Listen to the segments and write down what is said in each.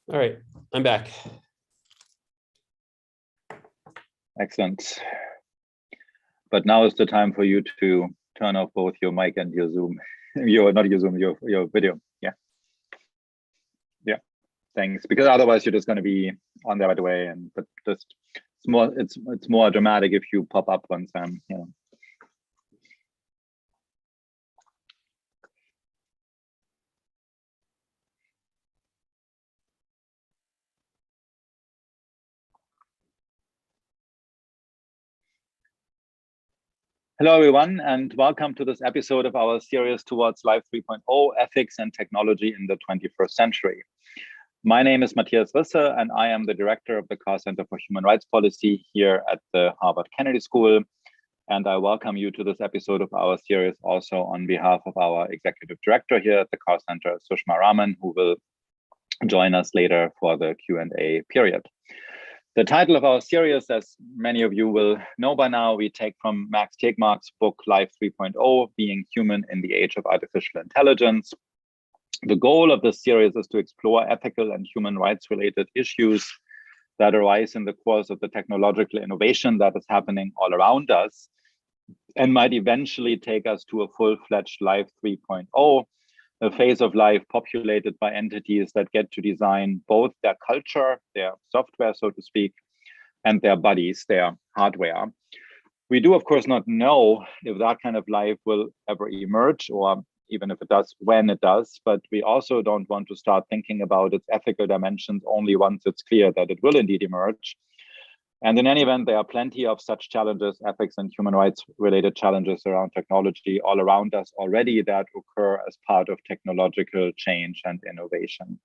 All right, I'm back. Excellent. But now is the time for you to turn off both your mic and your Zoom. Your video. Yeah. Yeah. Thanks. Because otherwise you're just going to be on there right away, but just it's more dramatic if you pop up once I'm, Hello, everyone, and welcome to this episode of our series towards Life 3.0, Ethics and Technology in the 21st Century. My name is Matthias Risse, and I am the director of the Carr Center for Human Rights Policy here at the Harvard Kennedy School. And I welcome you to this episode of our series also on behalf of our executive director here at the Carr Center, Sushma Raman, who will join us later for the Q&A period. The title of our series, as many of you will know by now, we take from Max Tegmark's book, Life 3.0, Being Human in the Age of Artificial Intelligence. The goal of this series is to explore ethical and human rights related issues that arise in the course of the technological innovation that is happening all around us and might eventually take us to a full-fledged Life 3.0, a phase of life populated by entities that get to design both their culture, their software, so to speak, and their bodies, their hardware. We do, of course, not know if that kind of life will ever emerge, or even if it does, when it does, but we also don't want to start thinking about its ethical dimensions only once it's clear that it will indeed emerge. And in any event, there are plenty of such challenges, ethics and human rights related challenges around technology all around us already that occur as part of technological change and innovation.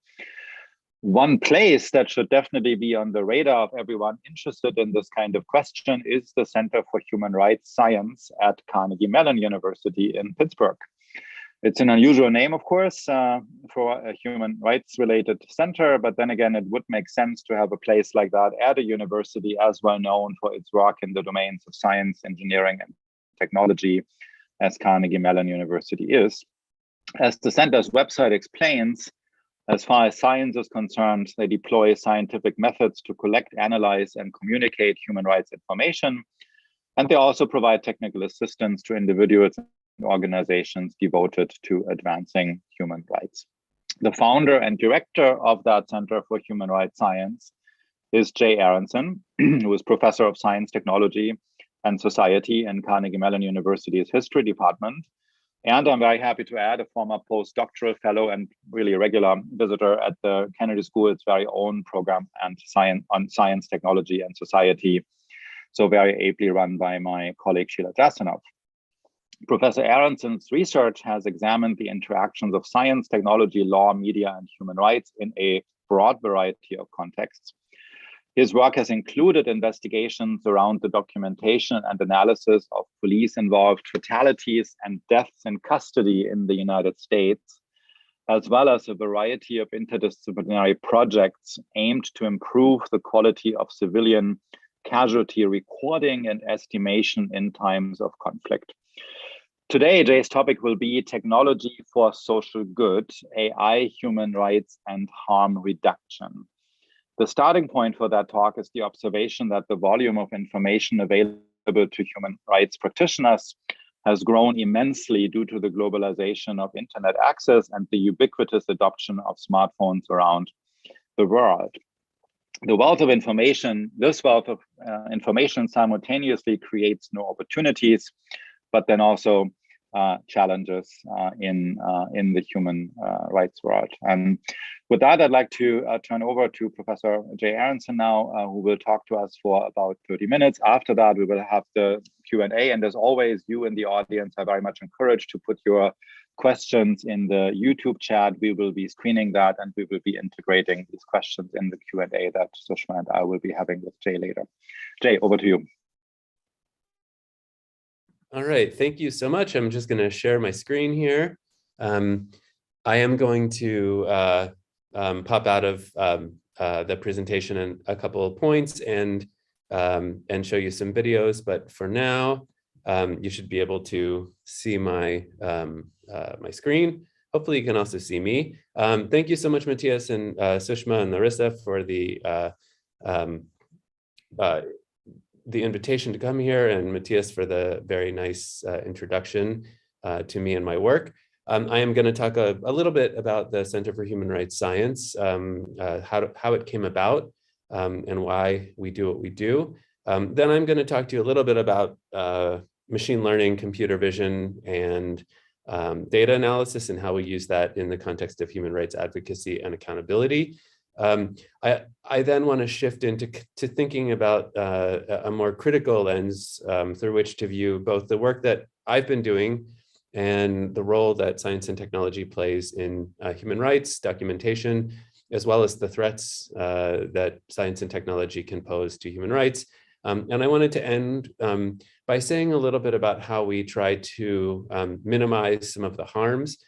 One place that should definitely be on the radar of everyone interested in this kind of question is the Center for Human Rights Science at Carnegie Mellon University in Pittsburgh. It's an unusual name, of course, for a human rights related center, but then again, it would make sense to have a place like that at a university as well known for its work in the domains of science, engineering, and technology as Carnegie Mellon University is. As the center's website explains, as far as science is concerned, they deploy scientific methods to collect, analyze, and communicate human rights information. And they also provide technical assistance to individuals organizations devoted to advancing human rights. The founder and director of that Center for Human Rights Science is Jay Aronson, who is professor of science, technology, and society in Carnegie Mellon University's history department. And I'm very happy to add a former postdoctoral fellow and really a regular visitor at the Kennedy School's very own program and science, technology, and society. So very ably run by my colleague, Sheila Jasanoff. Professor Aronson's research has examined the interactions of science, technology, law, media, and human rights in a broad variety of contexts. His work has included investigations around the documentation and analysis of police-involved fatalities and deaths in custody in the United States, as well as a variety of interdisciplinary projects aimed to improve the quality of civilian casualty recording and estimation in times of conflict. Today, Jay's topic will be technology for social good, AI, human rights, and harm reduction. The starting point for that talk is the observation that the volume of information available to human rights practitioners has grown immensely due to the globalization of internet access and the ubiquitous adoption of smartphones around the world. The wealth of information, this wealth of information simultaneously creates no opportunities, but then also challenges in the human rights world. And with that, I'd like to turn over to Professor Jay Aronson now, who will talk to us for about 30 minutes. After that, we will have the Q&A. And as always, you in the audience are very much encouraged to put your questions in the YouTube chat. We will be screening that and we will be integrating these questions in the Q&A that Sushma and I will be having with Jay later. Jay, over to you. All right, thank you so much. I'm just going to share my screen here. I am going to pop out of the presentation in a couple of points and show you some videos. But for now, you should be able to see my my screen. hopefully you can also see me. Thank you so much, Matthias and Sushma and Larissa for um, the invitation to come here, and Matthias for the very nice introduction to me and my work. I am going to talk a little bit about the Center for Human Rights Science, how it came about, and why we do what we do. Then I'm going to talk to you a little bit about machine learning, computer vision, and data analysis, and how we use that in the context of human rights advocacy and accountability. I then want to shift into thinking about a more critical lens through which to view both the work that I've been doing and the role that science and technology plays in human rights documentation, as well as the threats that science and technology can pose to human rights. And I wanted to end by saying a little bit about how we try to minimize some of the harms.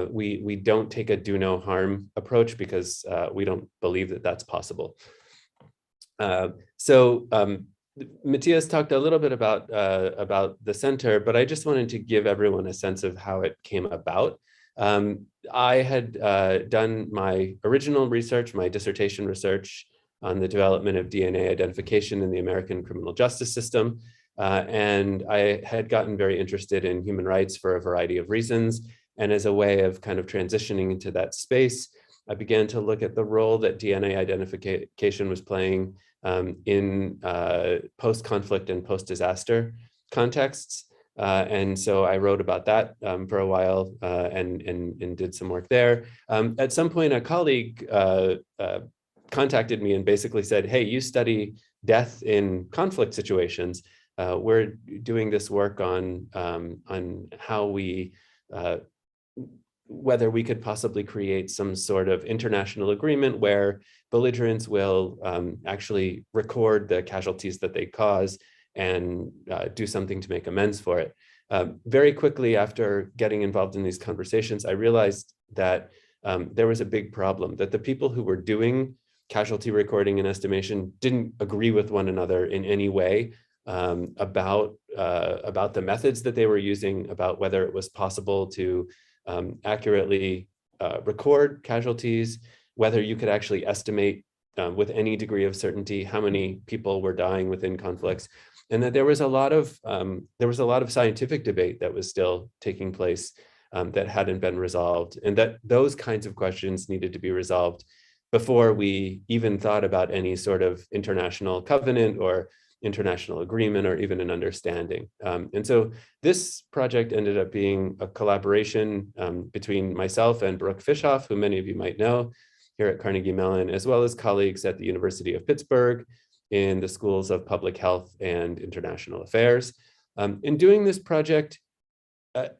We don't take a do no harm approach because we don't believe that that's possible. Matthias talked a little bit about the center, but I just wanted to give everyone a sense of how it came about. I had done my original research, my dissertation research on the development of DNA identification in the American criminal justice system. And I had gotten very interested in human rights for a variety of reasons. And as a way of kind of transitioning into that space, I began to look at the role that DNA identification was playing in post-conflict and post-disaster contexts. And so I wrote about that for a while and did some work there. At some point, a colleague contacted me and basically said, hey, you study death in conflict situations. We're doing this work on how we, whether we could possibly create some sort of international agreement where belligerents will actually record the casualties that they cause and do something to make amends for it. Very quickly after getting involved in these conversations, I realized that there was a big problem, that the people who were doing casualty recording and estimation didn't agree with one another in any way about the methods that they were using, about whether it was possible to accurately record casualties, whether you could actually estimate with any degree of certainty how many people were dying within conflicts, and that there was a lot of scientific debate that was still taking place that hadn't been resolved, and that those kinds of questions needed to be resolved before we even thought about any sort of international covenant or international agreement or even an understanding. And so this project ended up being a collaboration between myself and Brooke Fishoff, who many of you might know here at Carnegie Mellon, as well as colleagues at the University of Pittsburgh in the schools of public health and international affairs. In doing this project,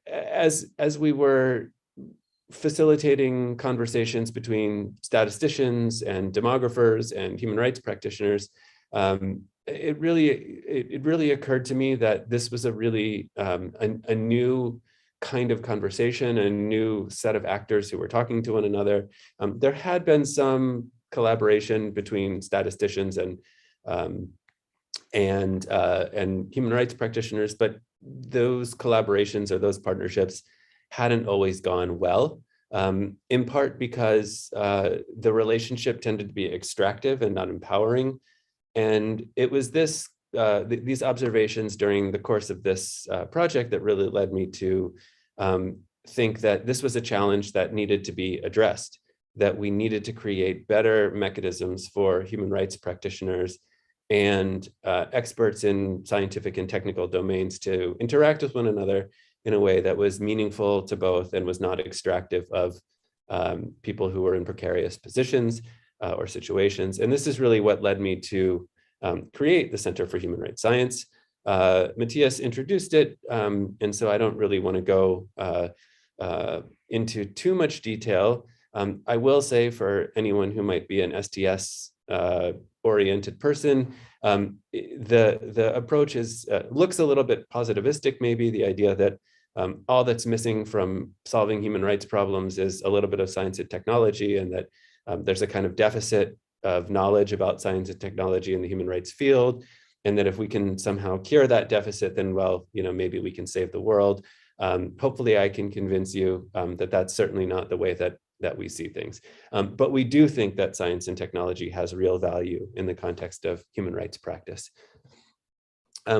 as we were facilitating conversations between statisticians and demographers and human rights practitioners, it really occurred to me that this was a really a new kind of conversation, a new set of actors who were talking to one another. There had been some collaboration between statisticians and human rights practitioners, but those collaborations or those partnerships hadn't always gone well, in part because the relationship tended to be extractive and not empowering. And it was these observations during the course of this project that really led me to think that this was a challenge that needed to be addressed, that we needed to create better mechanisms for human rights practitioners and experts in scientific and technical domains to interact with one another in a way that was meaningful to both and was not extractive of people who were in precarious positions or situations. And this is really what led me to create the Center for Human Rights Science. Matthias introduced it, and so I don't really want to go into too much detail. I will say for anyone who might be an STS oriented person, the approach is looks a little bit positivistic, maybe the idea that all that's missing from solving human rights problems is a little bit of science and technology, and that there's a kind of deficit of knowledge about science and technology in the human rights field, and that if we can somehow cure that deficit, then, well, maybe we can save the world. Hopefully I can convince you that that's certainly not the way that we see things. But we do think that science and technology has real value in the context of human rights practice.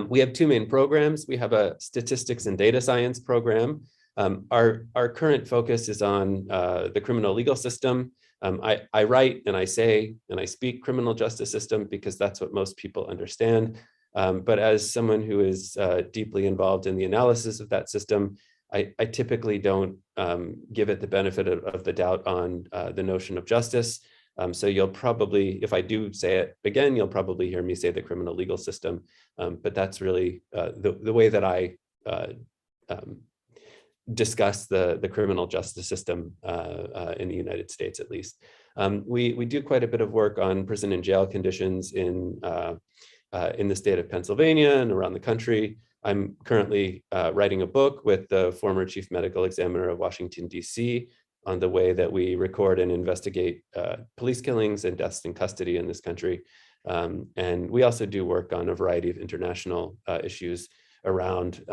We have two main programs. We have a statistics and data science program. Our current focus is on the criminal legal system. I write and I say and I speak criminal justice system because that's what most people understand. But as someone who is deeply involved in the analysis of that system, I typically don't give it the benefit of the doubt on the notion of justice. So you'll probably, if I do say it again, you'll probably hear me say the criminal legal system. But that's really the way that I discuss the criminal justice system in the United States, at least. We do quite a bit of work on prison and jail conditions in the state of Pennsylvania and around the country. I'm currently writing a book with the former chief medical examiner of Washington, D.C. on the way that we record and investigate police killings and deaths in custody in this country. And we also do work on a variety of international issues around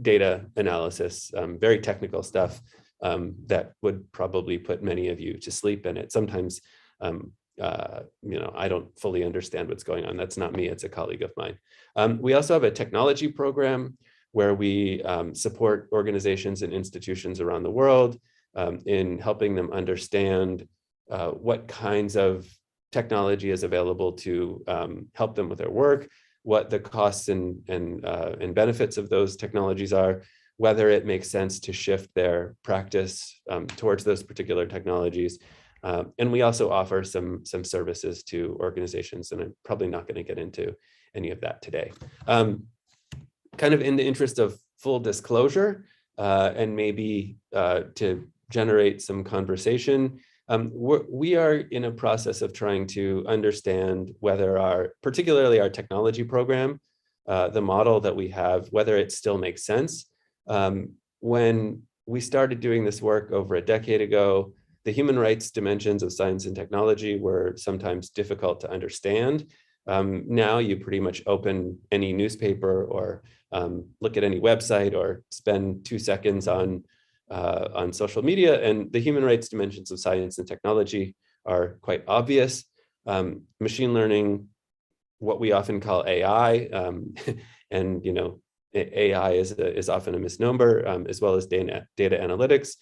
data analysis, very technical stuff that would probably put many of you to sleep in it. Sometimes, I don't fully understand what's going on. That's not me, it's a colleague of mine. We also have a technology program where we support organizations and institutions around the world in helping them understand what kinds of technology is available to help them with their work, what the costs and benefits of those technologies are, whether it makes sense to shift their practice towards those particular technologies. And we also offer some services to organizations, and I'm probably not going to get into any of that today. Kind of in the interest of full disclosure and maybe to generate some conversation, we are in a process of trying to understand whether particularly our technology program, the model that we have, whether it still makes sense. When we started doing this work over a decade ago, the human rights dimensions of science and technology were sometimes difficult to understand. Now you pretty much open any newspaper or look at any website or spend 2 seconds on social media, and the human rights dimensions of science and technology are quite obvious. Machine learning, what we often call AI, and AI is often a misnomer, as well as data analytics.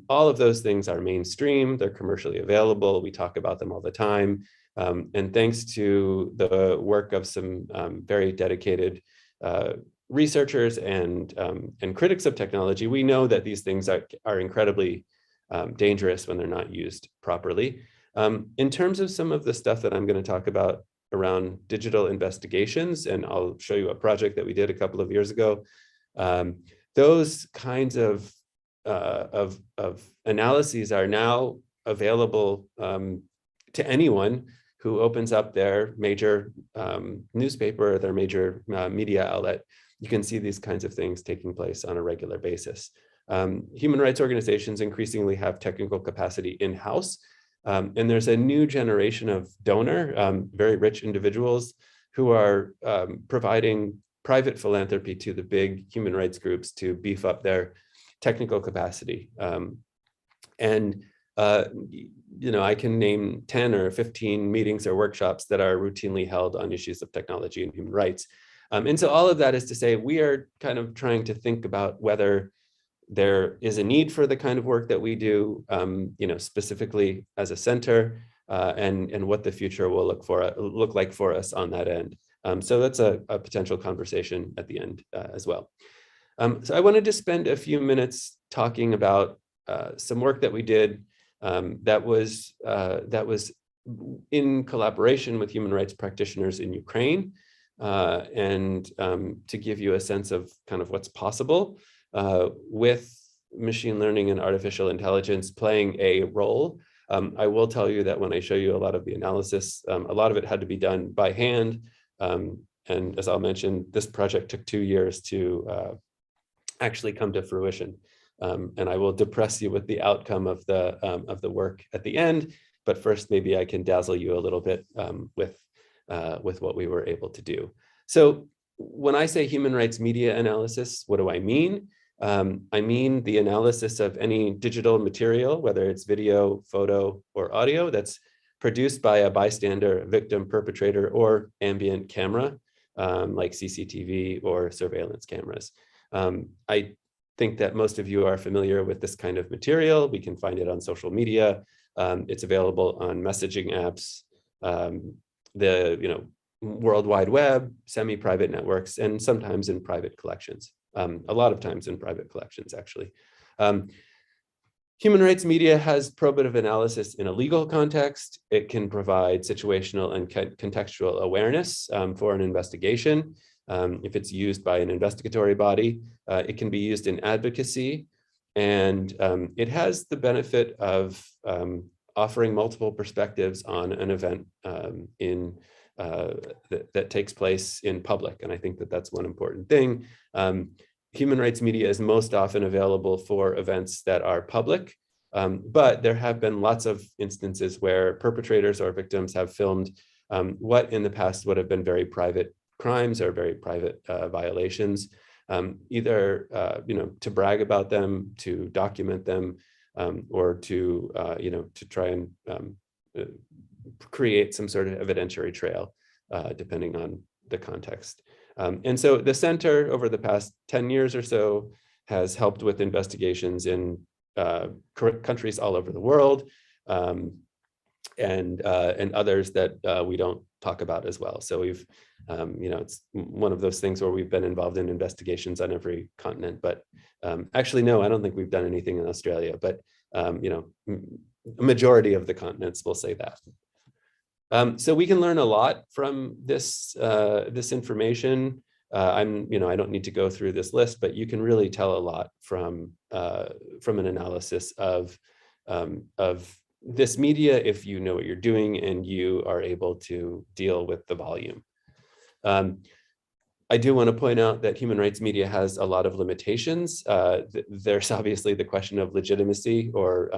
All of those things are mainstream, they're commercially available, we talk about them all the time. And thanks to the work of some very dedicated researchers and critics of technology, we know that these things are incredibly dangerous when they're not used properly. In terms of some of the stuff that I'm going to talk about around digital investigations, and I'll show you a project that we did a couple of years ago, those kinds of analyses are now available to anyone who opens up their major newspaper or their major media outlet. You can see these kinds of things taking place on a regular basis. Human rights organizations increasingly have technical capacity in-house, and there's a new generation of donor, very rich individuals who are providing private philanthropy to the big human rights groups to beef up their technical capacity. I can name 10 or 15 meetings or workshops that are routinely held on issues of technology and human rights. And so all of that is to say, we are kind of trying to think about whether there is a need for the kind of work that we do, specifically as a center, and what the future will look like for us on that end. So that's a potential conversation at the end as well. So I wanted to spend a few minutes talking about some work that we did that was in collaboration with human rights practitioners in Ukraine, and to give you a sense of kind of what's possible with machine learning and artificial intelligence playing a role. I will tell you that when I show you a lot of the analysis, a lot of it had to be done by hand. And as I'll mention, this project took 2 years to actually come to fruition. And I will depress you with the outcome of the work at the end. But first, maybe I can dazzle you a little bit with what we were able to do. So when I say human rights media analysis, what do I mean? I mean the analysis of any digital material, whether it's video, photo, or audio, that's produced by a bystander, victim, perpetrator, or ambient camera, like CCTV or surveillance cameras. I think that most of you are familiar with this kind of material. We can find it on social media. It's available on messaging apps, the World Wide Web, semi-private networks, and sometimes in private collections. A lot of times in private collections, actually. Human rights media has probative analysis in a legal context. It can provide situational and contextual awareness for an investigation. If it's used by an investigatory body, it can be used in advocacy. And it has the benefit of offering multiple perspectives on an event that takes place in public. And I think that that's one important thing. Human rights media is most often available for events that are public, but there have been lots of instances where perpetrators or victims have filmed what in the past would have been very private crimes or very private violations, either to brag about them, to document them, or to try and create some sort of evidentiary trail, depending on the context. And so the center over the past 10 years or so has helped with investigations in countries all over the world, and others that we don't talk about as well. So we've, it's one of those things where we've been involved in investigations on every continent, but actually, no, I don't think we've done anything in Australia, but a majority of the continents will say that. So we can learn a lot from this information. I don't need to go through this list, but you can really tell a lot from an analysis of this media if you know what you're doing and you are able to deal with the volume. I do want to point out that human rights media has a lot of limitations. There's obviously the question of legitimacy or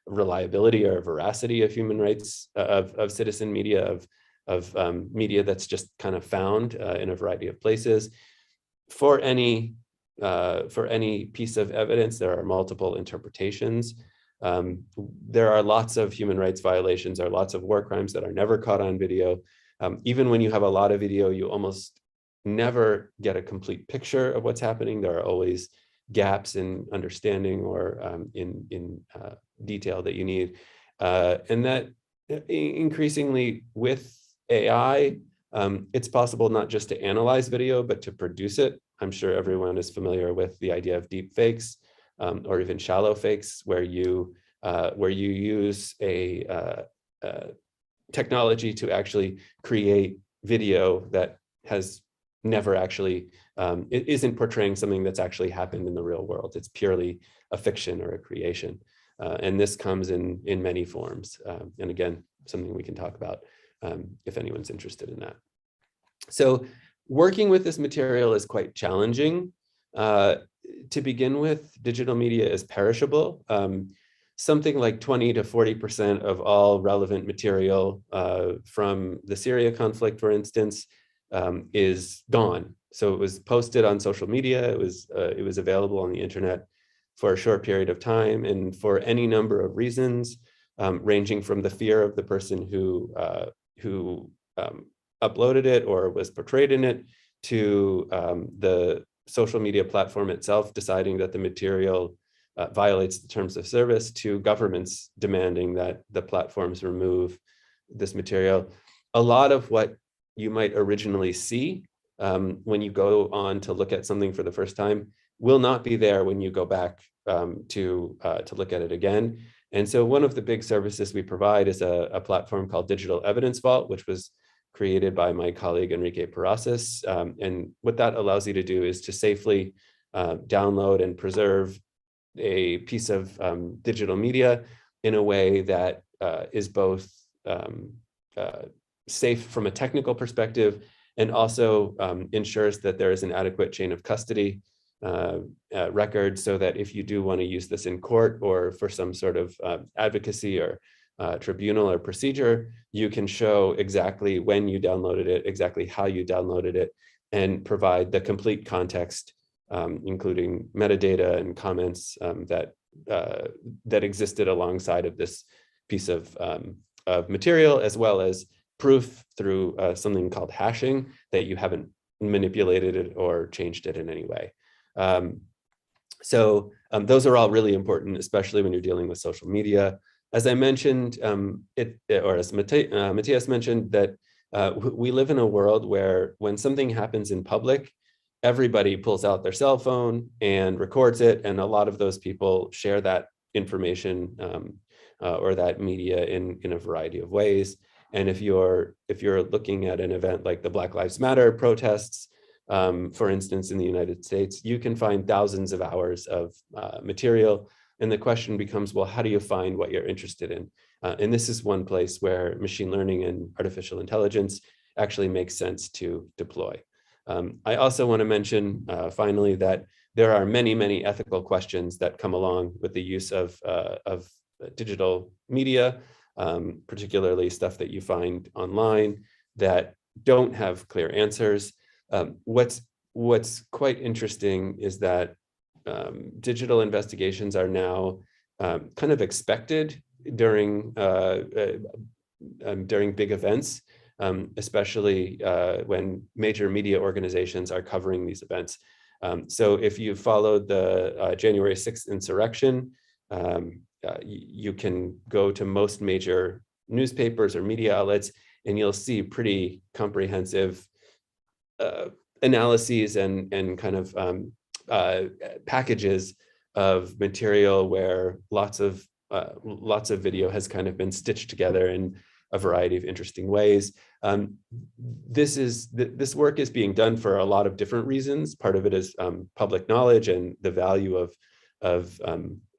reliability or veracity of human rights, of citizen media, of media that's just kind of found in a variety of places. For any piece of evidence, there are multiple interpretations. There are lots of human rights violations, there are lots of war crimes that are never caught on video. Even when you have a lot of video, you almost never get a complete picture of what's happening. There are always gaps in understanding or in detail that you need. And that increasingly with AI, it's possible not just to analyze video, but to produce it. I'm sure everyone is familiar with the idea of deep fakes or even shallow fakes, where you use a technology to actually create video that has never actually, it isn't portraying something that's actually happened in the real world. It's purely a fiction or a creation. And this comes in many forms. And again, something we can talk about if anyone's interested in that. So working with this material is quite challenging. To begin with, digital media is perishable. Something like 20 to 40% of all relevant material from the Syria conflict, for instance, is gone. So it was posted on social media. It was available on the internet for a short period of time, and for any number of reasons, ranging from the fear of the person who uploaded it or was portrayed in it, to the social media platform itself deciding that the material violates the terms of service, to governments demanding that the platforms remove this material. A lot of what you might originally see when you go on to look at something for the first time will not be there when you go back to look at it again. And so one of the big services we provide is a platform called Digital Evidence Vault, which was created by my colleague Enrique Perasis. And what that allows you to do is to safely download and preserve a piece of digital media in a way that is both safe from a technical perspective and also ensures that there is an adequate chain of custody record, so that if you do want to use this in court or for some sort of advocacy or tribunal or procedure, you can show exactly when you downloaded it, exactly how you downloaded it, and provide the complete context, including metadata and comments that existed alongside of this piece of material, as well as proof through something called hashing that you haven't manipulated it or changed it in any way. So those are all really important, especially when you're dealing with social media. As I mentioned, or as Matthias mentioned, that we live in a world where when something happens in public, everybody pulls out their cell phone and records it, and a lot of those people share that information or that media in a variety of ways. And if you're looking at an event like the Black Lives Matter protests, for instance, in the United States, you can find thousands of hours of material. And the question becomes, well, how do you find what you're interested in? And this is one place where machine learning and artificial intelligence actually makes sense to deploy. I also want to mention, finally, that there are many, many ethical questions that come along with the use of digital media, particularly stuff that you find online that don't have clear answers. What's quite interesting is that digital investigations are now kind of expected during big events, especially when major media organizations are covering these events. So if you followed the January 6th insurrection, you can go to most major newspapers or media outlets, and you'll see pretty comprehensive analyses and kind of packages of material where lots of video has kind of been stitched together in a variety of interesting ways. This work is being done for a lot of different reasons. Part of it is public knowledge and the value of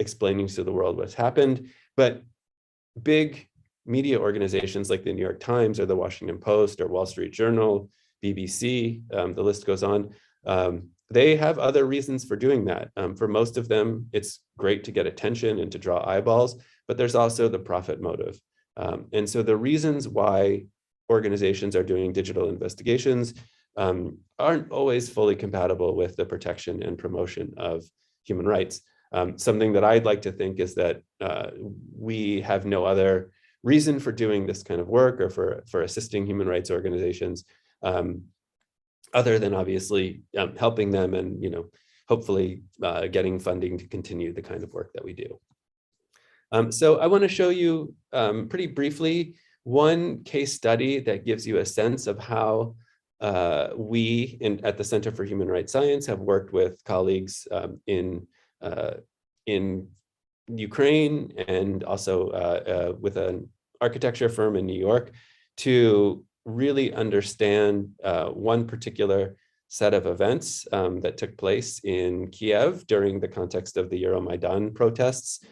explaining to the world what's happened. But big media organizations like the New York Times or the Washington Post or Wall Street Journal, BBC, the list goes on. They have other reasons for doing that. For most of them, it's great to get attention and to draw eyeballs, but there's also the profit motive. And so the reasons why organizations are doing digital investigations aren't always fully compatible with the protection and promotion of human rights. Something that I'd like to think is that we have no other reason for doing this kind of work or for assisting human rights organizations other than obviously helping them and, hopefully getting funding to continue the kind of work that we do. So I want to show you pretty briefly one case study that gives you a sense of how we at the Center for Human Rights Science have worked with colleagues in Ukraine and also with an architecture firm in New York to really understand one particular set of events that took place in Kiev during the context of the Euromaidan protests.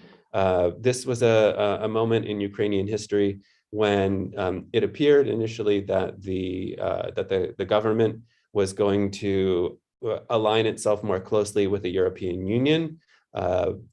This was a moment in Ukrainian history when it appeared initially that the government was going to align itself more closely with the European Union,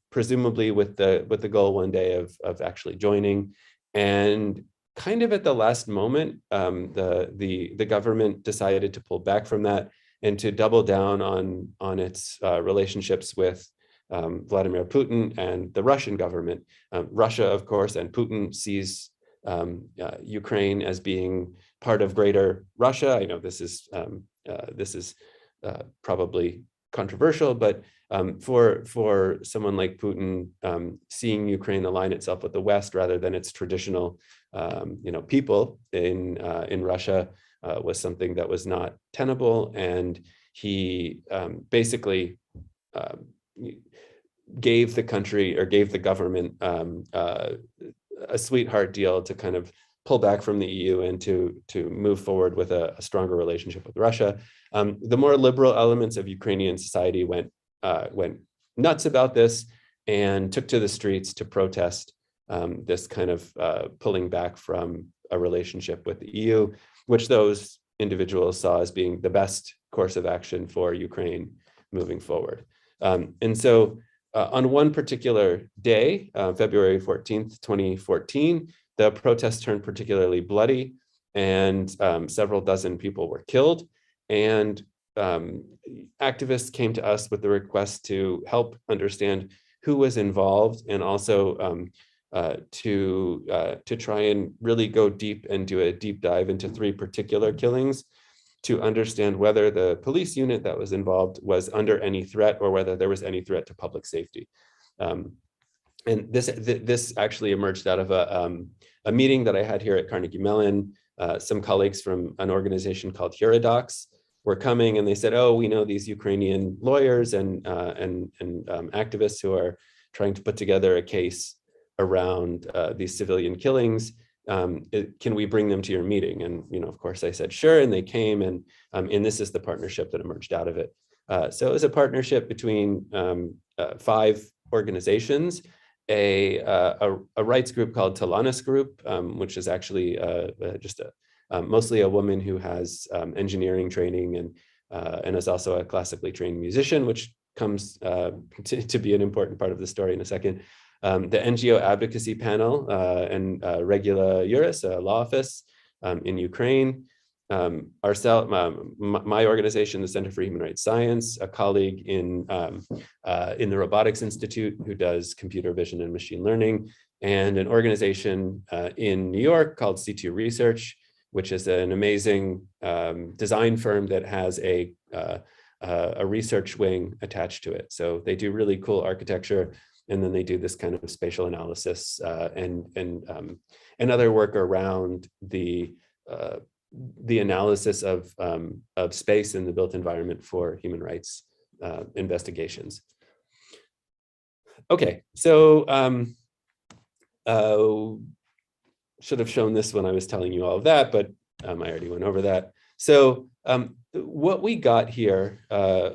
presumably with the goal one day of actually joining. And kind of at the last moment, the government decided to pull back from that and to double down on its relationships with Vladimir Putin and the Russian government. Russia, of course, and Putin sees Ukraine as being part of greater Russia. I know this is probably controversial, but for someone like Putin, seeing Ukraine align itself with the West rather than its traditional, people in Russia was something that was not tenable, and he basically gave the country or gave the government a sweetheart deal to kind of pull back from the EU and to move forward with a stronger relationship with Russia. The more liberal elements of Ukrainian society went nuts about this and took to the streets to protest this kind of pulling back from a relationship with the EU, which those individuals saw as being the best course of action for Ukraine moving forward. And so on one particular day, February 14th, 2014, the protests turned particularly bloody and several dozen people were killed. And activists came to us with the request to help understand who was involved, and also to try and really go deep and do a deep dive into 3 particular killings to understand whether the police unit that was involved was under any threat or whether there was any threat to public safety. And this actually emerged out of a meeting that I had here at Carnegie Mellon. Some colleagues from an organization called Herodox were coming, and they said, "Oh, we know these Ukrainian lawyers and activists who are trying to put together a case around these civilian killings. Can we bring them to your meeting?" And of course, I said sure, and they came, and this is the partnership that emerged out of it. So it was a partnership between 5 organizations. A rights group called Talanis Group, which is actually just mostly a woman who has engineering training and is also a classically trained musician, which comes to be an important part of the story in a second. The NGO Advocacy Panel and Regula Juris, a law office in Ukraine. My organization, the Center for Human Rights Science, a colleague in the Robotics Institute who does computer vision and machine learning, and an organization in New York called C2 Research, which is an amazing design firm that has a research wing attached to it. So they do really cool architecture, and then they do this kind of spatial analysis and other work around the analysis of space in the built environment for human rights investigations. Okay, so should have shown this when I was telling you all of that, but I already went over that. So what we got here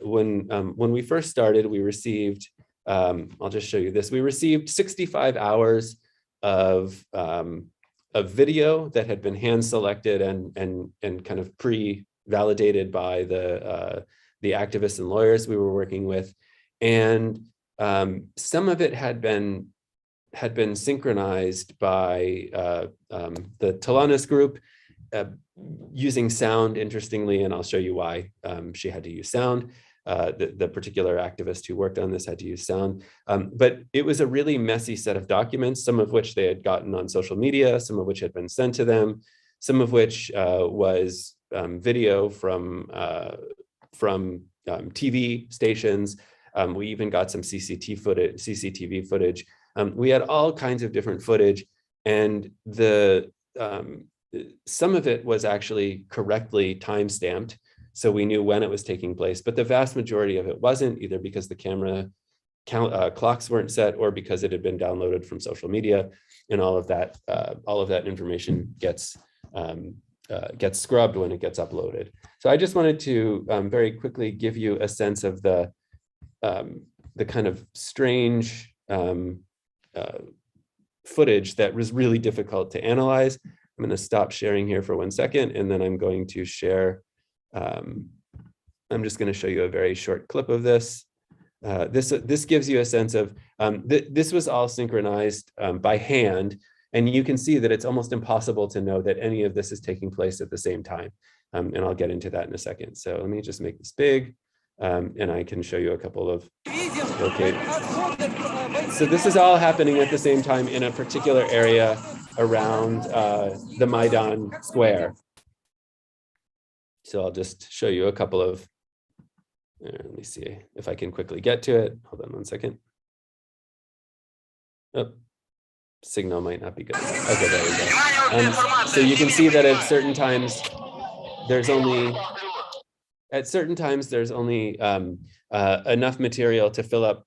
when we first started, we received, I'll just show you this. We received 65 hours of video that had been hand selected and kind of pre-validated by the activists and lawyers we were working with, and some of it had been synchronized by the Talanis group using sound, interestingly, and I'll show you why she had to use sound. The particular activist who worked on this had to use sound. But it was a really messy set of documents, some of which they had gotten on social media, some of which had been sent to them, some of which was video from TV stations. We even got some CCTV footage. We had all kinds of different footage, and some of it was actually correctly time-stamped, so we knew when it was taking place, but the vast majority of it wasn't, either because the camera clocks weren't set or because it had been downloaded from social media, and all of that information gets scrubbed when it gets uploaded. So I just wanted to very quickly give you a sense of the kind of strange footage that was really difficult to analyze. I'm going to stop sharing here for 1 second, and then I'm going to share. I'm just going to show you a very short clip of this. This gives you a sense of, this was all synchronized by hand, and you can see that it's almost impossible to know that any of this is taking place at the same time. And I'll get into that in a second. So let me just make this big, and I can show you a couple of, okay. So this is all happening at the same time in a particular area around the Maidan Square. So I'll just show you a couple of, let me see if I can quickly get to it. Hold on 1 second. Oh, signal might not be good. Okay, there we go. So you can see that at certain times, there's only enough material to fill up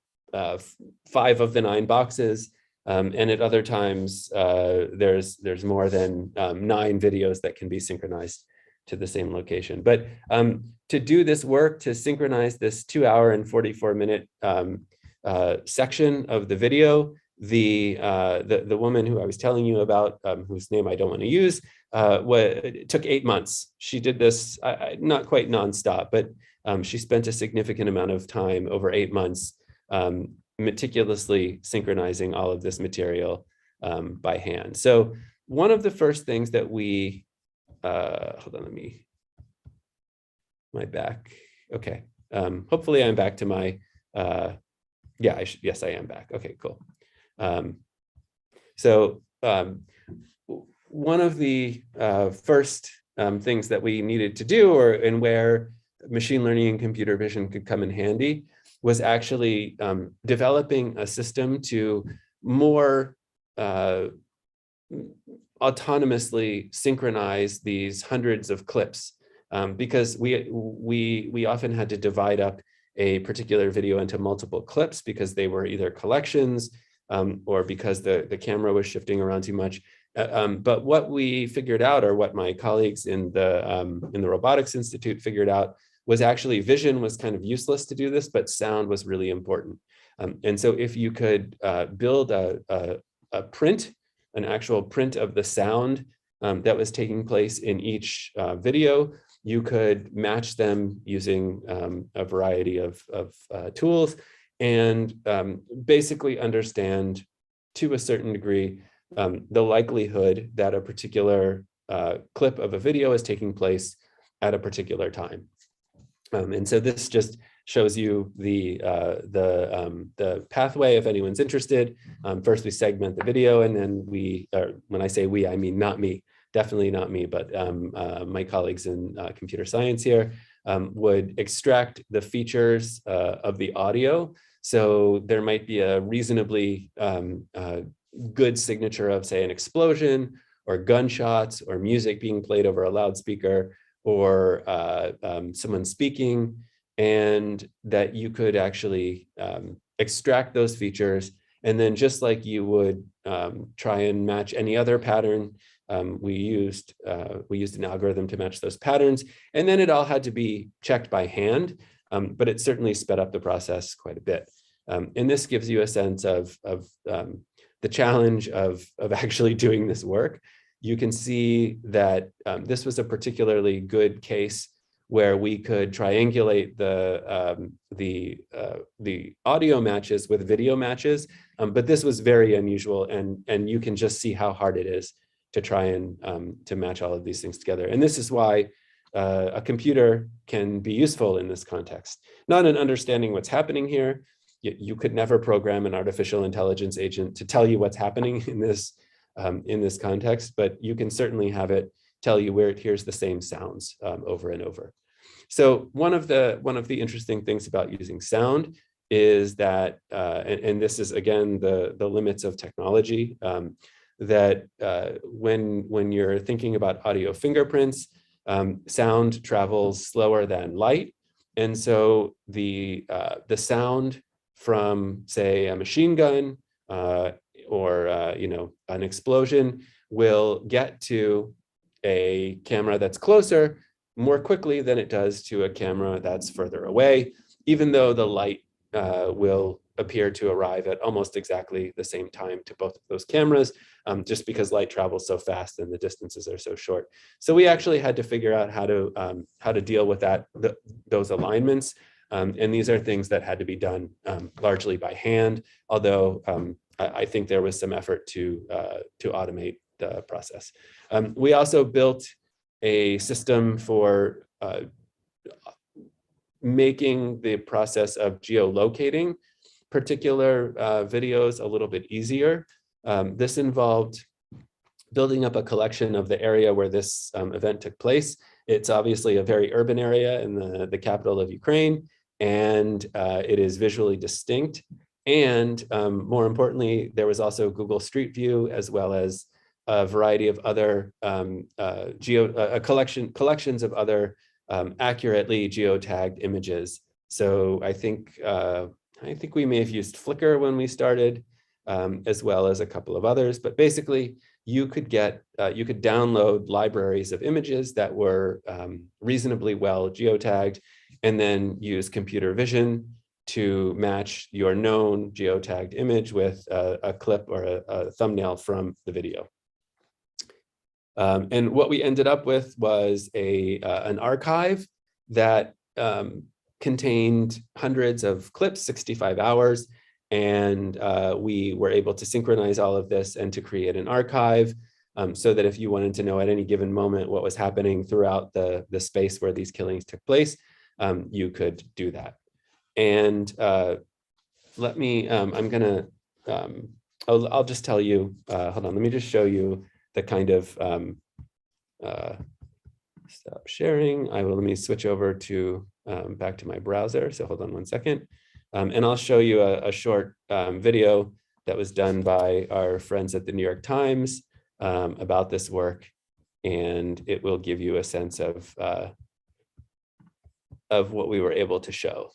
5 of the 9 boxes. And at other times, there's more than 9 videos that can be synchronized to the same location. But to do this work, to synchronize this 2-hour and 44-minute section of the video, the woman who I was telling you about, whose name I don't want to use, it took 8 months. She did this not quite nonstop, but she spent a significant amount of time over 8 months meticulously synchronizing all of this material by hand. So one of the first things that we, hold on, my back. Okay. Hopefully I'm back to my, yeah, yes, I am back. Okay, cool. So one of the first things that we needed to do, and where machine learning and computer vision could come in handy, was actually developing a system to more autonomously synchronize these hundreds of clips, because we often had to divide up a particular video into multiple clips because they were either collections or because the camera was shifting around too much. But what we figured out, or what my colleagues in the Robotics Institute figured out, was actually vision was kind of useless to do this, but sound was really important. And so if you could build a print, an actual print of the sound that was taking place in each video, you could match them using a variety of tools, and basically understand to a certain degree the likelihood that a particular clip of a video is taking place at a particular time. And so this just shows you the pathway if anyone's interested. First, we segment the video, and then when I say we, I mean not me, definitely not me, but my colleagues in computer science here would extract the features of the audio. So there might be a reasonably good signature of, say, an explosion or gunshots or music being played over a loudspeaker, or someone speaking, and that you could actually extract those features. And then, just like you would try and match any other pattern, we used an algorithm to match those patterns. And then it all had to be checked by hand, but it certainly sped up the process quite a bit. And this gives you a sense of the challenge of actually doing this work. You can see that this was a particularly good case where we could triangulate the audio matches with video matches, but this was very unusual, and you can just see how hard it is to try and to match all of these things together. And this is why a computer can be useful in this context, not in understanding what's happening here. You could never program an artificial intelligence agent to tell you what's happening in this context, but you can certainly have it tell you where it hears the same sounds over and over. So one of the interesting things about using sound is that, and this is again the limits of technology, that when you're thinking about audio fingerprints, sound travels slower than light, and so the sound from, say, a machine gun or an explosion will get to a camera that's closer more quickly than it does to a camera that's further away, even though the light will appear to arrive at almost exactly the same time to both of those cameras, just because light travels so fast and the distances are so short. So we actually had to figure out how to deal with those alignments. And these are things that had to be done largely by hand, although I think there was some effort to automate the process. We also built a system for making the process of geolocating particular videos a little bit easier. This involved building up a collection of the area where this event took place. It's obviously a very urban area in the capital of Ukraine, and it is visually distinct. And more importantly, there was also Google Street View, as well as a variety of other collections of other accurately geotagged images. So I think we may have used Flickr when we started, as well as a couple of others. But basically, you could download libraries of images that were reasonably well geotagged, and then use computer vision to match your known geotagged image with a clip or a thumbnail from the video. And what we ended up with was an archive that contained hundreds of clips, 65 hours, and we were able to synchronize all of this and to create an archive so that if you wanted to know at any given moment what was happening throughout the space where these killings took place, you could do that. And let me, I'm gonna, I'll just tell you, hold on, let me just show you the kind of, stop sharing. Let me switch over to, back to my browser. So hold on one second. And I'll show you a short video that was done by our friends at the New York Times about this work. And it will give you a sense of what we were able to show.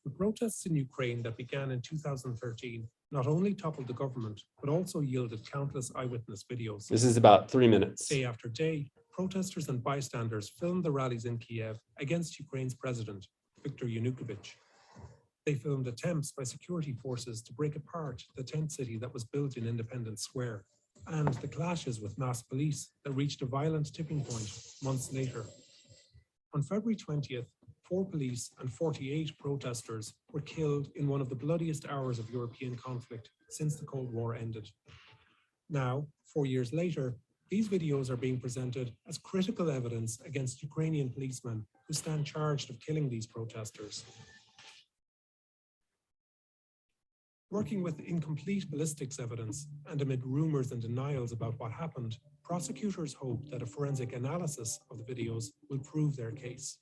The protests in Ukraine that began in 2013 not only toppled the government, but also yielded countless eyewitness videos. This is about 3 minutes. Day after day, protesters and bystanders filmed the rallies in Kiev against Ukraine's president, Viktor Yanukovych. They filmed attempts by security forces to break apart the tent city that was built in Independence Square, and the clashes with mass police that reached a violent tipping point months later. On February 20th, 4 police and 48 protesters were killed in one of the bloodiest hours of European conflict since the Cold War ended. Now, 4 years later, these videos are being presented as critical evidence against Ukrainian policemen who stand charged of killing these protesters. Working with incomplete ballistics evidence and amid rumors and denials about what happened, prosecutors hope that a forensic analysis of the videos will prove their case.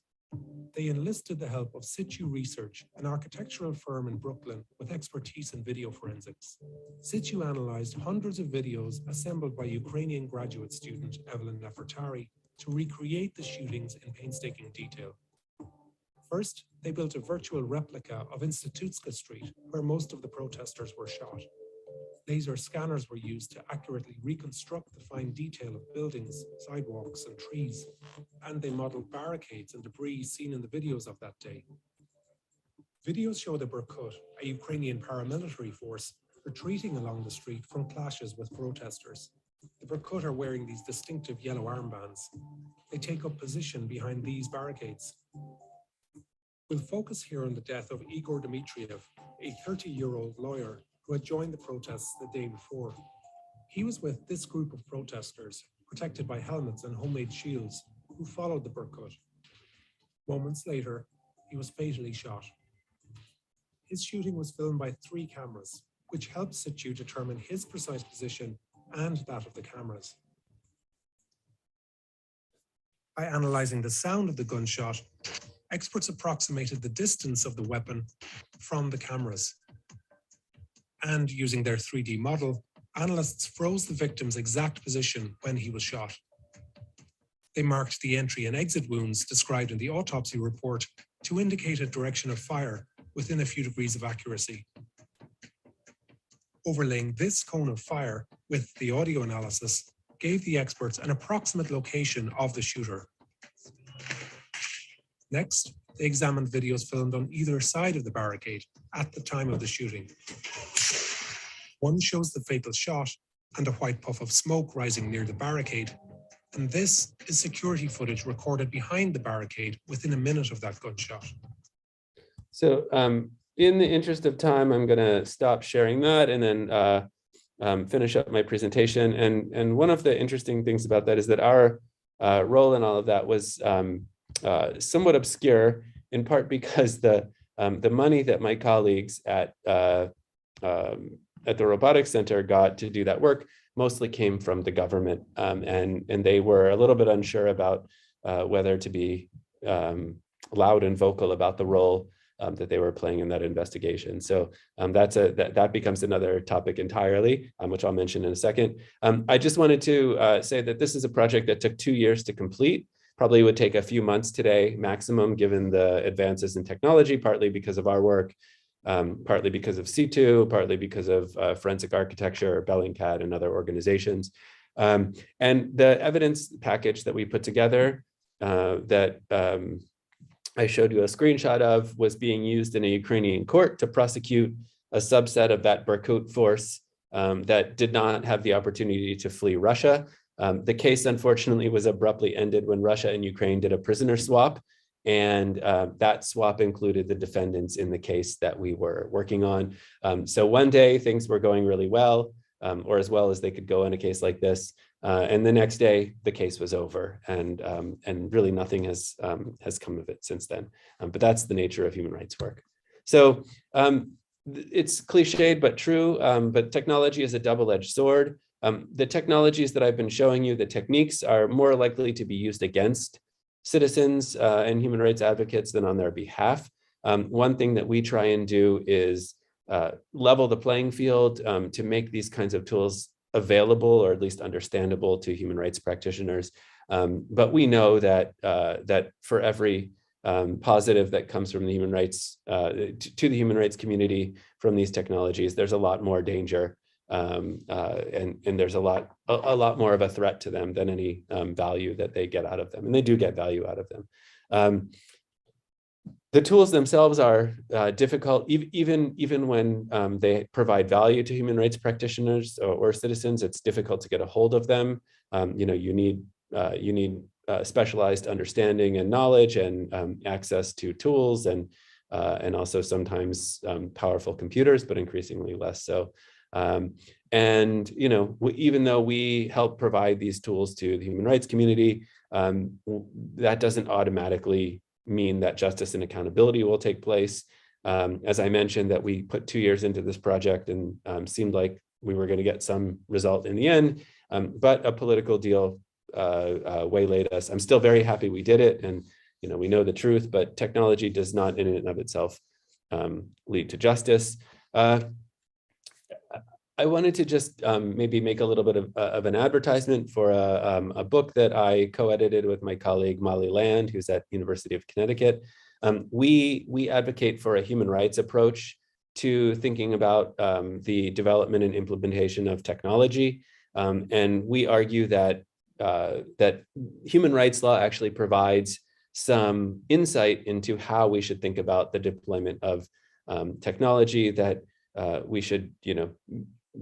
They enlisted the help of Situ Research, an architectural firm in Brooklyn with expertise in video forensics. Situ analyzed hundreds of videos assembled by Ukrainian graduate student Evelyn Nefertari to recreate the shootings in painstaking detail. First, they built a virtual replica of Institutska Street, where most of the protesters were shot. Laser scanners were used to accurately reconstruct the fine detail of buildings, sidewalks, and trees, and they modeled barricades and debris seen in the videos of that day. Videos show the Berkut, a Ukrainian paramilitary force, retreating along the street from clashes with protesters. The Berkut are wearing these distinctive yellow armbands. They take up position behind these barricades. We'll focus here on the death of Igor Dmitriev, a 30-year-old lawyer who had joined the protests the day before. He was with this group of protesters, protected by helmets and homemade shields, who followed the Berkut. Moments later, he was fatally shot. His shooting was filmed by 3 cameras, which helped Situ determine his precise position and that of the cameras. By analyzing the sound of the gunshot, experts approximated the distance of the weapon from the cameras. And using their 3D model, analysts froze the victim's exact position when he was shot. They marked the entry and exit wounds described in the autopsy report to indicate a direction of fire within a few degrees of accuracy. Overlaying this cone of fire with the audio analysis gave the experts an approximate location of the shooter. Next, they examined videos filmed on either side of the barricade at the time of the shooting. One shows the fatal shot and a white puff of smoke rising near the barricade, and this is security footage recorded behind the barricade within a minute of that gunshot. So in the interest of time, I'm going to stop sharing that and then finish up my presentation. And one of the interesting things about that is that our role in all of that was somewhat obscure, in part because the money that my colleagues at the Robotics Center got to do that work mostly came from the government, and they were a little bit unsure about whether to be loud and vocal about the role that they were playing in that investigation. So that becomes another topic entirely, which I'll mention in a second. I just wanted to say that this is a project that took 2 years to complete. Probably would take a few months today maximum, given the advances in technology, partly because of our work, partly because of C2, partly because of forensic architecture, Bellingcat, and other organizations. And the evidence package that we put together that I showed you a screenshot of was being used in a Ukrainian court to prosecute a subset of that Berkut force that did not have the opportunity to flee Russia. The case, unfortunately, was abruptly ended when Russia and Ukraine did a prisoner swap, and that swap included the defendants in the case that we were working on. So one day things were going really well. or as well as they could go in a case like this. And the next day, the case was over, and really nothing has come of it since then. But that's the nature of human rights work. So it's cliched but true. But technology is a double-edged sword. The technologies that I've been showing you, the techniques, are more likely to be used against citizens and human rights advocates than on their behalf. One thing that we try and do is level the playing field to make these kinds of tools available, or at least understandable, to human rights practitioners. But we know that that for every positive that comes from the human rights to the human rights community from these technologies, there's a lot more danger, and there's a lot more of a threat to them than any value that they get out of them, and they do get value out of them. The tools themselves are difficult, even when they provide value to human rights practitioners or citizens. It's difficult to get a hold of them. You need specialized understanding and knowledge, and access to tools, and also sometimes powerful computers, but increasingly less so. And even though we help provide these tools to the human rights community, that doesn't automatically mean that justice and accountability will take place. As I mentioned, that we put 2 years into this project and seemed like we were going to get some result in the end, but a political deal waylaid us. I'm still very happy we did it, and we know the truth, but technology does not in and of itself lead to justice. I wanted to just maybe make a little bit of an advertisement for a book that I co-edited with my colleague Molly Land, who's at University of Connecticut. We advocate for a human rights approach to thinking about the development and implementation of technology, and we argue that that human rights law actually provides some insight into how we should think about the deployment of technology, that we should,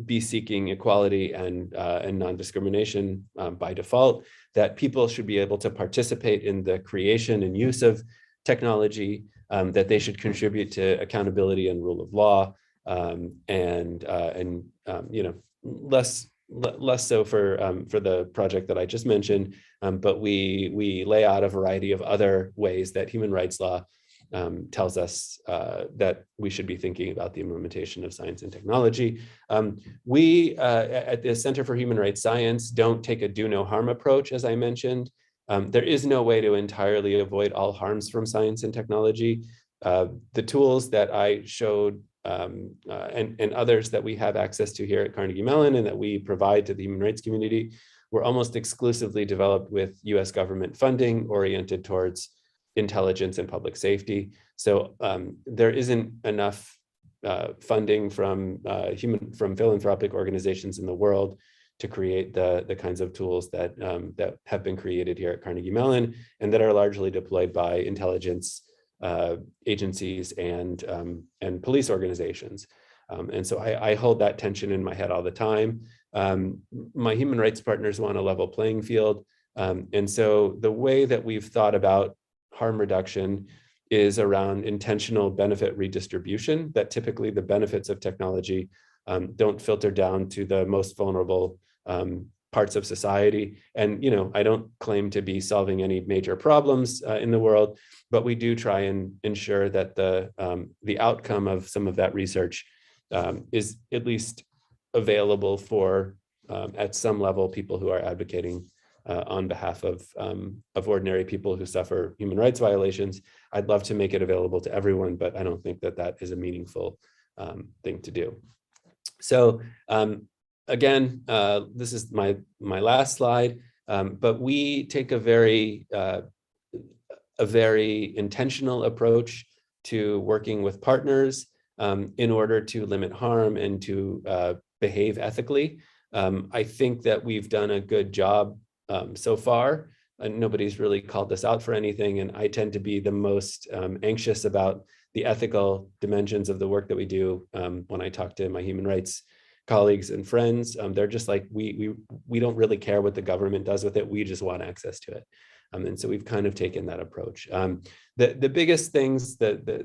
be seeking equality and non-discrimination by default, that people should be able to participate in the creation and use of technology, that they should contribute to accountability and rule of law, and less so for the project that I just mentioned, but we lay out a variety of other ways that human rights law tells us that we should be thinking about the implementation of science and technology. We at the Center for Human Rights Science don't take a do no harm approach, as I mentioned. There is no way to entirely avoid all harms from science and technology. The tools that I showed and others that we have access to here at Carnegie Mellon and that we provide to the human rights community were almost exclusively developed with US government funding oriented towards intelligence and public safety. So there isn't enough funding from philanthropic organizations in the world to create the kinds of tools that have been created here at Carnegie Mellon and that are largely deployed by intelligence agencies and police organizations. And so I hold that tension in my head all the time. My human rights partners want a level playing field. And so the way that we've thought about harm reduction is around intentional benefit redistribution, that typically the benefits of technology don't filter down to the most vulnerable parts of society. And I don't claim to be solving any major problems in the world, but we do try and ensure that the outcome of some of that research is at least available for, at some level, people who are advocating on behalf of ordinary people who suffer human rights violations. I'd love to make it available to everyone, but I don't think that that is a meaningful thing to do. So again, this is my last slide, but we take a very intentional approach to working with partners in order to limit harm and to behave ethically. I think that we've done a good job so far. Nobody's really called us out for anything, and I tend to be the most anxious about the ethical dimensions of the work that we do when I talk to my human rights colleagues and friends. They're just like, we don't really care what the government does with it. We just want access to it. And so we've kind of taken that approach. The biggest things, the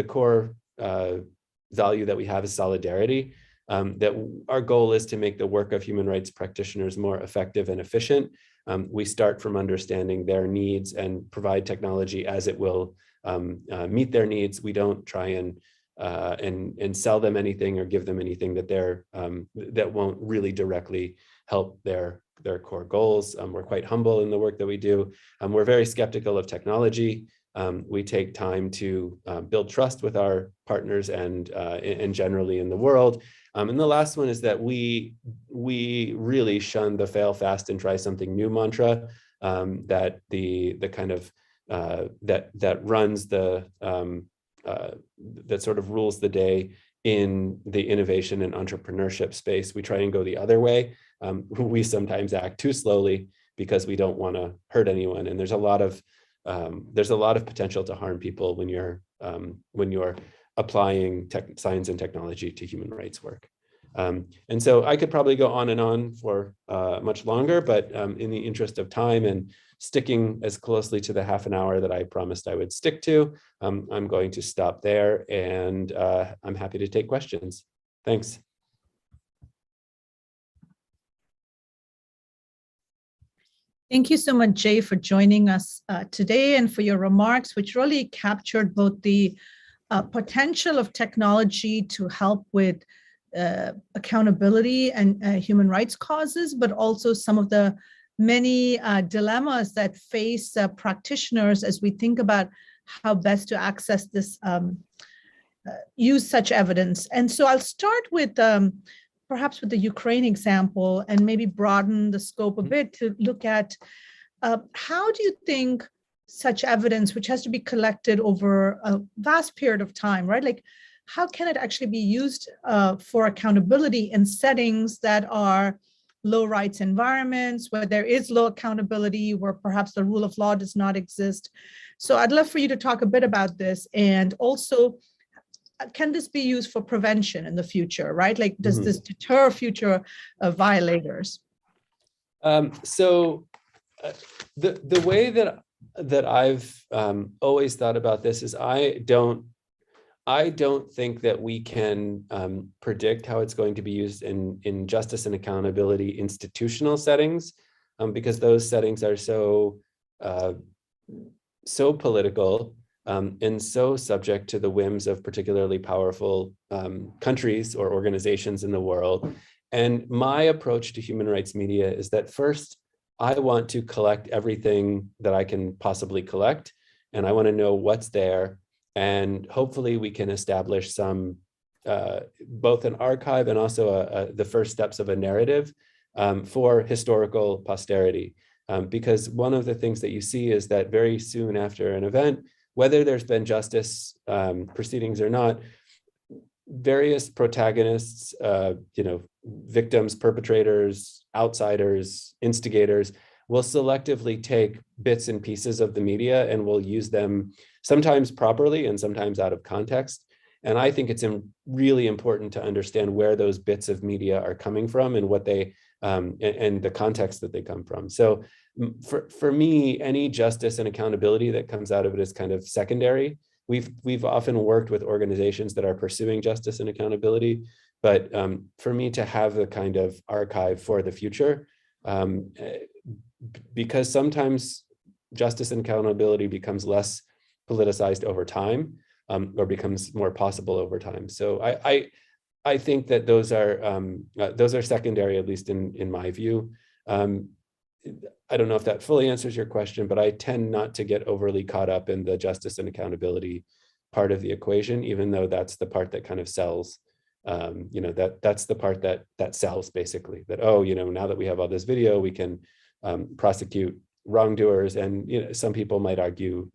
core value that we have is solidarity. that our goal is to make the work of human rights practitioners more effective and efficient. We start from understanding their needs and provide technology as it will meet their needs. We don't try and sell them anything or give them anything that won't really directly help their core goals. We're quite humble in the work that we do. We're very skeptical of technology. We take time to build trust with our partners and generally in the world. And the last one is that we really shun the fail fast and try something new mantra, that the kind of that runs that sort of rules the day in the innovation and entrepreneurship space. We try and go the other way. We sometimes act too slowly because we don't want to hurt anyone, and there's a lot of potential to harm people when you're applying science and technology to human rights work. And so I could probably go on and on for much longer, but in the interest of time and sticking as closely to the half an hour that I promised I would stick to, I'm going to stop there, and I'm happy to take questions. Thanks. Thank you so much, Jay, for joining us today and for your remarks, which really captured both the potential of technology to help with accountability and human rights causes, but also some of the many dilemmas that face practitioners as we think about how best to access this, use such evidence. And so I'll start with perhaps with the Ukraine example and maybe broaden the scope a bit to look at how do you think such evidence, which has to be collected over a vast period of time, right? Like, how can it actually be used for accountability in settings that are low rights environments, where there is low accountability, where perhaps the rule of law does not exist? So I'd love for you to talk a bit about this, and also, can this be used for prevention in the future, right? Like, does this deter future violators? So the way that I've always thought about this is I don't think that we can predict how it's going to be used in justice and accountability institutional settings, because those settings are so political. And so subject to the whims of particularly powerful countries or organizations in the world. And my approach to human rights media is that first, I want to collect everything that I can possibly collect, and I want to know what's there. And hopefully we can establish some, both an archive and also the first steps of a narrative for historical posterity. Because one of the things that you see is that very soon after an event, whether there's been justice proceedings or not, various protagonists, victims, perpetrators, outsiders, instigators, will selectively take bits and pieces of the media and will use them sometimes properly and sometimes out of context. And I think it's really important to understand where those bits of media are coming from and what they and the context that they come from. So for me, any justice and accountability that comes out of it is kind of secondary. We've often worked with organizations that are pursuing justice and accountability, but for me to have the kind of archive for the future, because sometimes justice and accountability becomes less politicized over time, or becomes more possible over time. So I think that those are secondary, at least in my view. I don't know if that fully answers your question, but I tend not to get overly caught up in the justice and accountability part of the equation, even though that's the part that kind of sells. That's the part that sells, basically. That, oh, now that we have all this video, we can prosecute wrongdoers, and some people might argue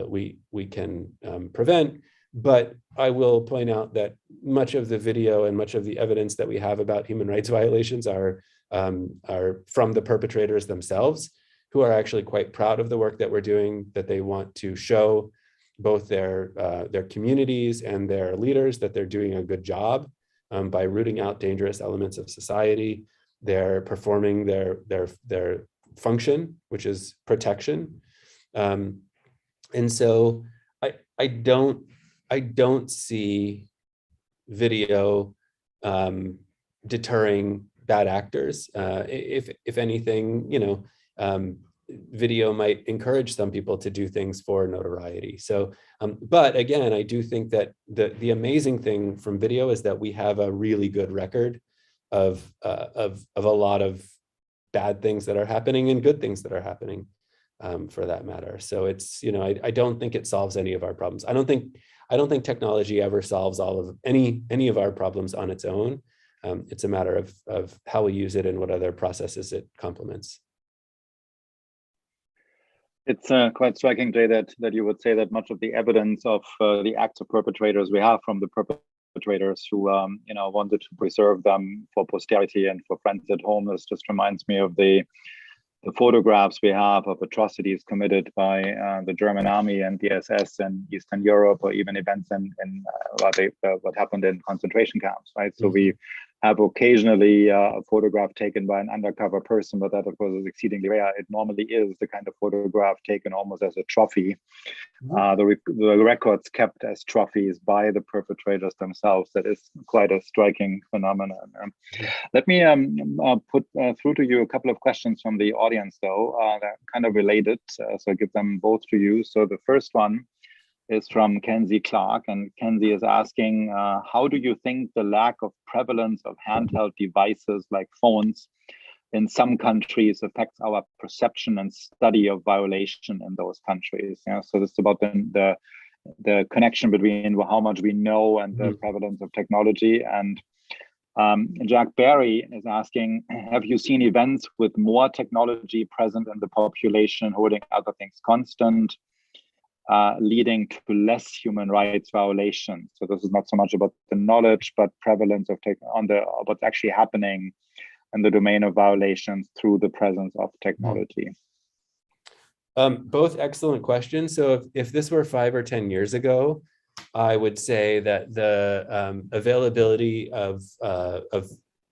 we can prevent. But I will point out that much of the video and much of the evidence that we have about human rights violations are from the perpetrators themselves, who are actually quite proud of the work that we're doing, that they want to show both their communities and their leaders that they're doing a good job by rooting out dangerous elements of society. They're performing their function, which is protection. And so I don't see video deterring bad actors. If anything, video might encourage some people to do things for notoriety. So, but again, I do think that the amazing thing from video is that we have a really good record of a lot of bad things that are happening and good things that are happening, for that matter. So it's, I don't think it solves any of our problems. I don't think technology ever solves all of any of our problems on its own. It's a matter of how we use it and what other processes it complements. It's quite striking, Jay, that you would say that much of the evidence of the acts of perpetrators we have from the perpetrators who wanted to preserve them for posterity and for friends at home. This just reminds me of the photographs we have of atrocities committed by the German army and the SS in Eastern Europe, or even events in what happened in concentration camps, right? So we have occasionally a photograph taken by an undercover person, but that of course is exceedingly rare. It normally is the kind of photograph taken almost as a trophy. The records kept as trophies by the perpetrators themselves. That is quite a striking phenomenon. Let me put through to you a couple of questions from the audience, though, that are kind of related. So I give them both to you. So the first one is from Kenzie Clark, and Kenzie is asking, how do you think the lack of prevalence of handheld devices like phones in some countries affects our perception and study of violation in those countries? So this is about the connection between how much we know and the prevalence of technology. And Jack Barry is asking, have you seen events with more technology present in the population, holding other things constant, leading to less human rights violations? So this is not so much about the knowledge, but prevalence of what's actually happening in the domain of violations through the presence of technology. Both excellent questions. So if this were 5 or 10 years ago, I would say that the availability of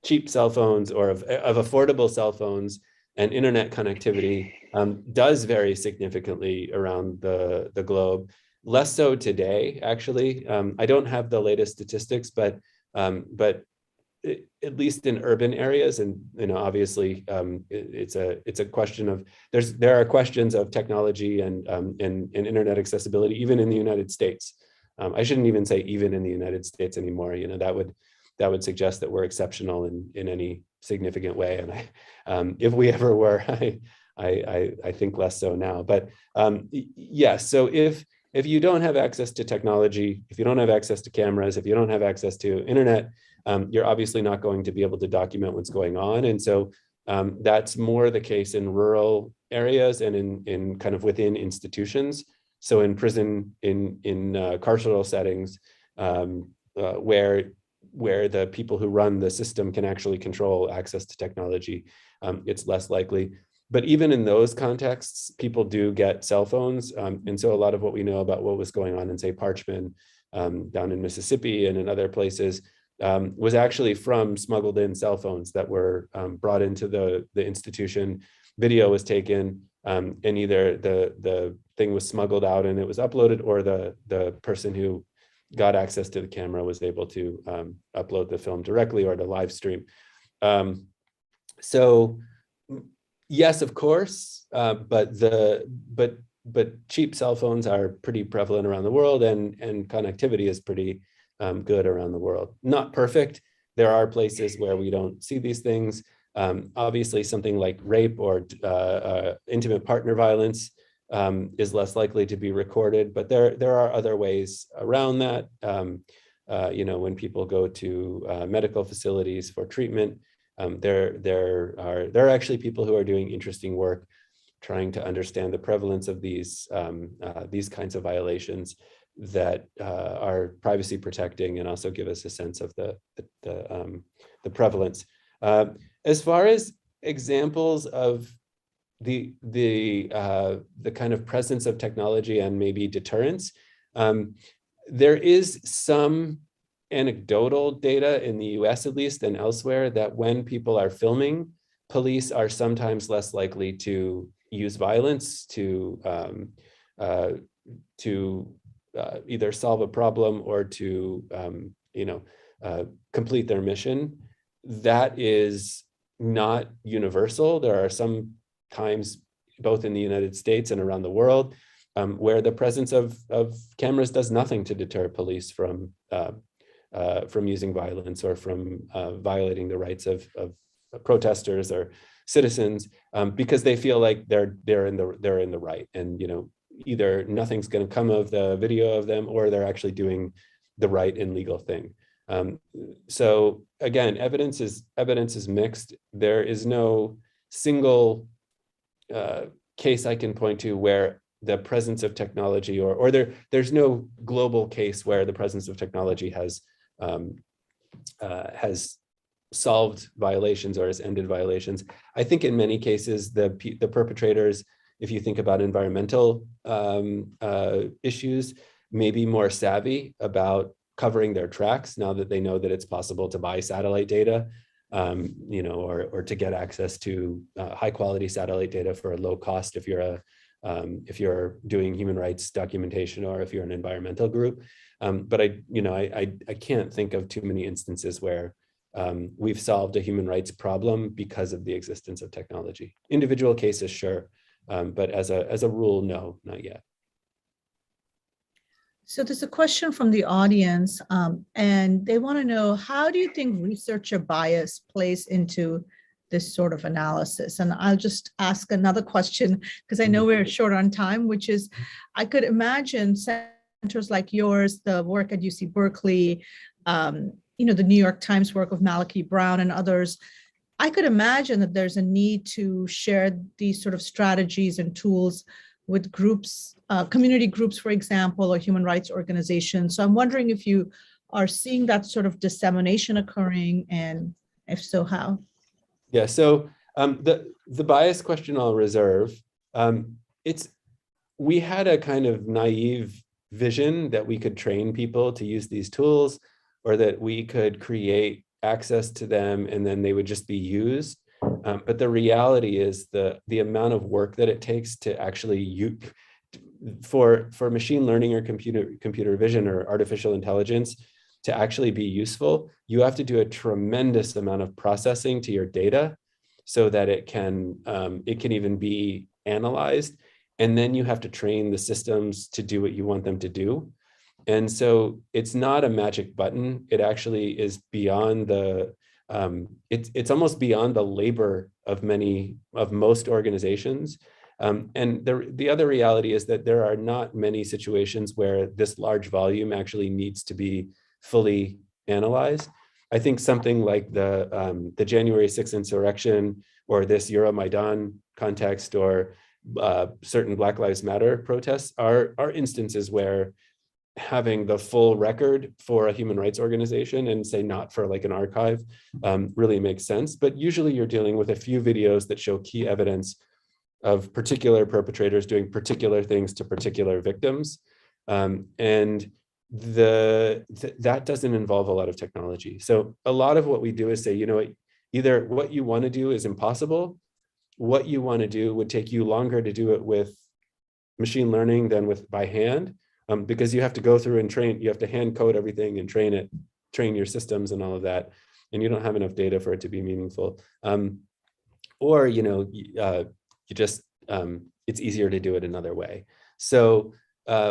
cheap cell phones or of affordable cell phones and internet connectivity does vary significantly around the globe. Less so today, actually. I don't have the latest statistics, but at least in urban areas, and obviously it's a question of there are questions of technology and internet accessibility even in the United States. I shouldn't even say even in the United States anymore. That would suggest that we're exceptional in any significant way. And if we ever were, I think less so now. But yes, so if you don't have access to technology, if you don't have access to cameras, if you don't have access to internet, you're obviously not going to be able to document what's going on. And so that's more the case in rural areas and in kind of within institutions. So in prison, in carceral settings, where the people who run the system can actually control access to technology, it's less likely. But even in those contexts, people do get cell phones. And so a lot of what we know about what was going on in, say, Parchman, down in Mississippi and in other places, was actually from smuggled in cell phones that were brought into the institution. Video was taken, and either the thing was smuggled out and it was uploaded, or the person who got access to the camera was able to upload the film directly or to live stream. So yes, of course, but cheap cell phones are pretty prevalent around the world, and connectivity is pretty good around the world. Not perfect. There are places where we don't see these things. Obviously, something like rape or intimate partner violence is less likely to be recorded, but there are other ways around that. When people go to medical facilities for treatment, there are actually people who are doing interesting work trying to understand the prevalence of these kinds of violations that are privacy protecting and also give us a sense of the prevalence. As far as examples of the kind of presence of technology and maybe deterrence, there is some anecdotal data in the US, at least, and elsewhere, that when people are filming, police are sometimes less likely to use violence to either solve a problem or to complete their mission. That is not universal. There are some times, both in the United States and around the world, where the presence of cameras does nothing to deter police from using violence or from violating the rights of protesters or citizens, because they feel like they're in the right, and either nothing's going to come of the video of them, or they're actually doing the right and legal thing. So again, evidence is mixed. There is no single case I can point to where the presence of technology, or there's no global case where the presence of technology has solved violations or has ended violations. I think in many cases, the perpetrators, if you think about environmental issues, may be more savvy about covering their tracks now that they know that it's possible to buy satellite data, or to get access to high quality satellite data for a low cost if you're doing human rights documentation, or if you're an environmental group. But I can't think of too many instances where we've solved a human rights problem because of the existence of technology. Individual cases, sure, but as a rule, no, not yet. So there's a question from the audience, and they want to know, how do you think researcher bias plays into this sort of analysis? And I'll just ask another question, because I know we're short on time, which is, I could imagine centers like yours, the work at UC Berkeley, the New York Times work of Malachi Brown and others, I could imagine that there's a need to share these sort of strategies and tools with groups, community groups, for example, or human rights organizations. So I'm wondering if you are seeing that sort of dissemination occurring, and if so, how? Yeah, so the bias question I'll reserve. We had a kind of naive vision that we could train people to use these tools, or that we could create access to them and then they would just be used. But the reality is the amount of work that it takes to actually for machine learning or computer vision or artificial intelligence to actually be useful, you have to do a tremendous amount of processing to your data so that it can even be analyzed. And then you have to train the systems to do what you want them to do. And so it's not a magic button. It actually is beyond it's almost beyond the labor of most organizations. And the other reality is that there are not many situations where this large volume actually needs to be fully analyzed. I think something like the January 6th insurrection, or this Euromaidan context, or certain Black Lives Matter protests are instances where having the full record for a human rights organization, and say not for like an archive, really makes sense. But usually you're dealing with a few videos that show key evidence of particular perpetrators doing particular things to particular victims. And that doesn't involve a lot of technology. So a lot of what we do is say, either what you want to do is impossible, what you want to do would take you longer to do it with machine learning than by hand, because you have to go through and train, you have to hand code everything and train your systems and all of that, and you don't have enough data for it to be meaningful. Or you just it's easier to do it another way. So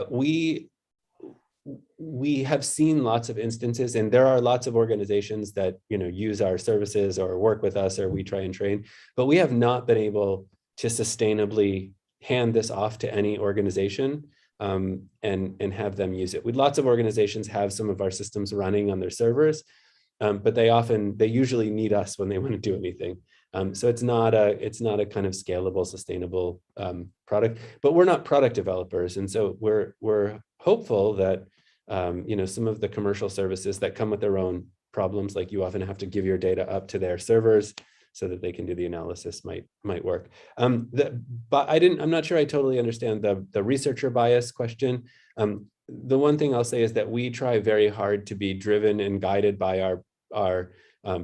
we have seen lots of instances, and there are lots of organizations that use our services or work with us, or we try and train, but we have not been able to sustainably hand this off to any organization and have them use it. Lots of organizations have some of our systems running on their servers, but they usually need us when they want to do anything. So it's not a kind of scalable, sustainable product. But we're not product developers, and so we're hopeful that some of the commercial services that come with their own problems, like you often have to give your data up to their servers so that they can do the analysis, might work. But I'm not sure I totally understand the researcher bias question. The one thing I'll say is that we try very hard to be driven and guided by our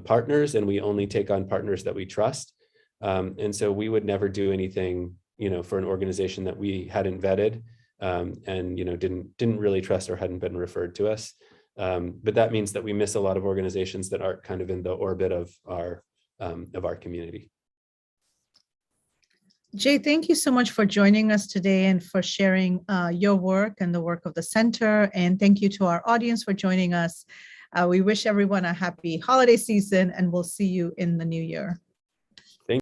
partners, and we only take on partners that we trust. And so we would never do anything, for an organization that we hadn't vetted and didn't really trust or hadn't been referred to us. But that means that we miss a lot of organizations that aren't kind of in the orbit of our community. Jay, thank you so much for joining us today and for sharing your work and the work of the center. And thank you to our audience for joining us. We wish everyone a happy holiday season, and we'll see you in the new year.